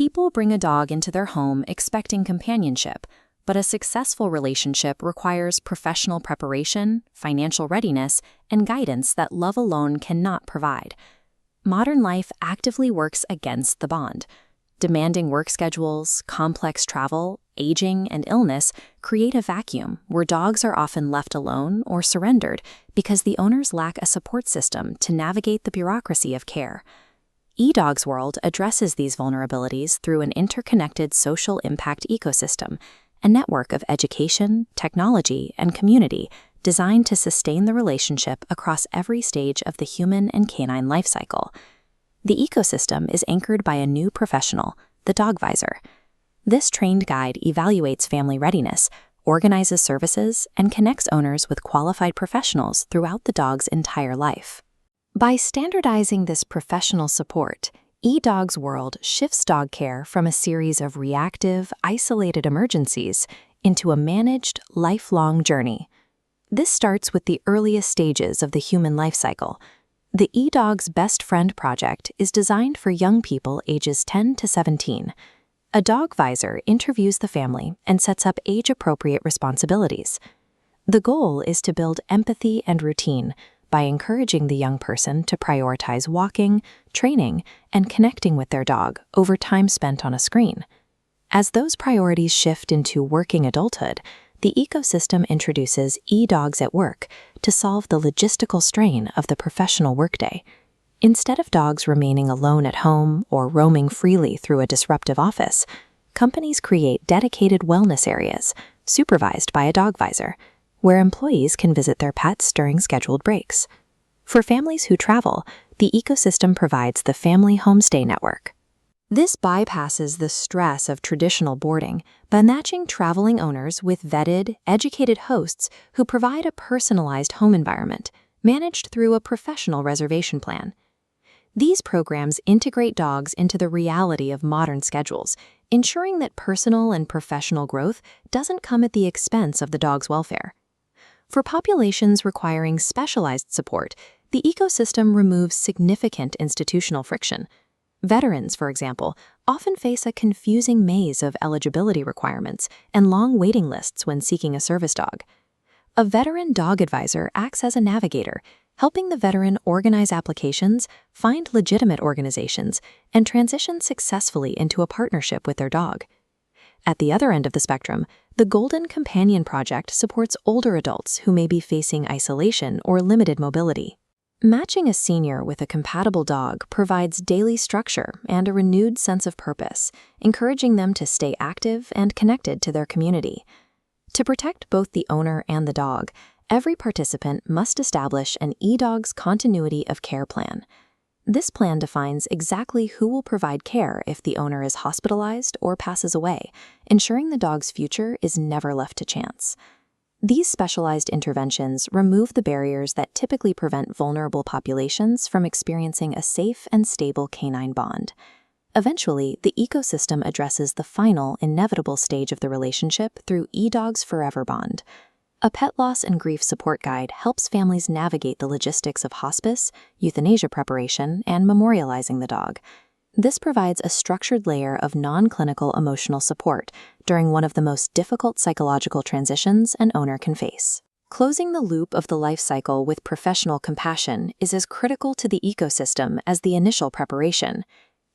People bring a dog into their home expecting companionship, but a successful relationship requires professional preparation, financial readiness, and guidance that love alone cannot provide. Modern life actively works against the bond. Demanding work schedules, complex travel, aging, and illness create a vacuum where dogs are often left alone or surrendered because the owners lack a support system to navigate the bureaucracy of care. EDogs World addresses these vulnerabilities through an interconnected social impact ecosystem, a network of education, technology, and community designed to sustain the relationship across every stage of the human and canine life cycle. The ecosystem is anchored by a new professional, the Dogvisor. This trained guide evaluates family readiness, organizes services, and connects owners with qualified professionals throughout the dog's entire life. By standardizing this professional support, EDogs World shifts dog care from a series of reactive, isolated emergencies into a managed, lifelong journey. This starts with the earliest stages of the human life cycle. The EDogs Best Friend Project is designed for young people ages 10 to 17. A Dogvisor interviews the family and sets up age-appropriate responsibilities. The goal is to build empathy and routine by encouraging the young person to prioritize walking, training, and connecting with their dog over time spent on a screen. As those priorities shift into working adulthood, the ecosystem introduces EDogs at Work to solve the logistical strain of the professional workday. Instead of dogs remaining alone at home or roaming freely through a disruptive office, companies create dedicated wellness areas, supervised by a Dogvisor, where employees can visit their pets during scheduled breaks. For families who travel, the ecosystem provides the Family Homestay Network. This bypasses the stress of traditional boarding by matching traveling owners with vetted, educated hosts who provide a personalized home environment, managed through a professional reservation plan. These programs integrate dogs into the reality of modern schedules, ensuring that personal and professional growth doesn't come at the expense of the dog's welfare. For populations requiring specialized support, the ecosystem removes significant institutional friction. Veterans, for example, often face a confusing maze of eligibility requirements and long waiting lists when seeking a service dog. A veteran dog advisor acts as a navigator, helping the veteran organize applications, find legitimate organizations, and transition successfully into a partnership with their dog. At the other end of the spectrum, the Golden Companion Project supports older adults who may be facing isolation or limited mobility. Matching a senior with a compatible dog provides daily structure and a renewed sense of purpose, encouraging them to stay active and connected to their community. To protect both the owner and the dog, every participant must establish an EDogs continuity of care plan. This plan defines exactly who will provide care if the owner is hospitalized or passes away, ensuring the dog's future is never left to chance. These specialized interventions remove the barriers that typically prevent vulnerable populations from experiencing a safe and stable canine bond. Eventually, the ecosystem addresses the final, inevitable stage of the relationship through EDogs Forever Bond. A pet loss and grief support guide helps families navigate the logistics of hospice, euthanasia preparation, and memorializing the dog. This provides a structured layer of non-clinical emotional support during one of the most difficult psychological transitions an owner can face. Closing the loop of the life cycle with professional compassion is as critical to the ecosystem as the initial preparation.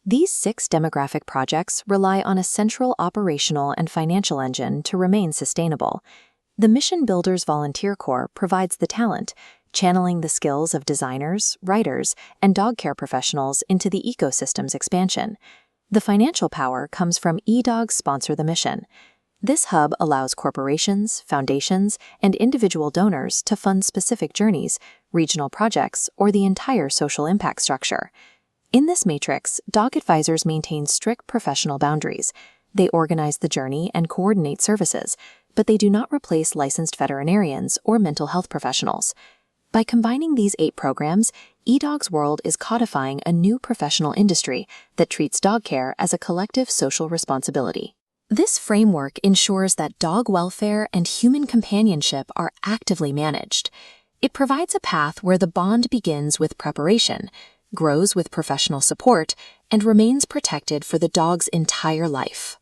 These 6 demographic projects rely on a central operational and financial engine to remain sustainable. The Mission Builders Volunteer Corps provides the talent, channeling the skills of designers, writers, and dog care professionals into the ecosystem's expansion. The financial power comes from EDogs Sponsor the Mission. This hub allows corporations, foundations, and individual donors to fund specific journeys, regional projects, or the entire social impact structure. In this matrix, dog advisors maintain strict professional boundaries. They organize the journey and coordinate services, but they do not replace licensed veterinarians or mental health professionals. By combining these 8 programs, EDogs World is codifying a new professional industry that treats dog care as a collective social responsibility. This framework ensures that dog welfare and human companionship are actively managed. It provides a path where the bond begins with preparation, grows with professional support, and remains protected for the dog's entire life.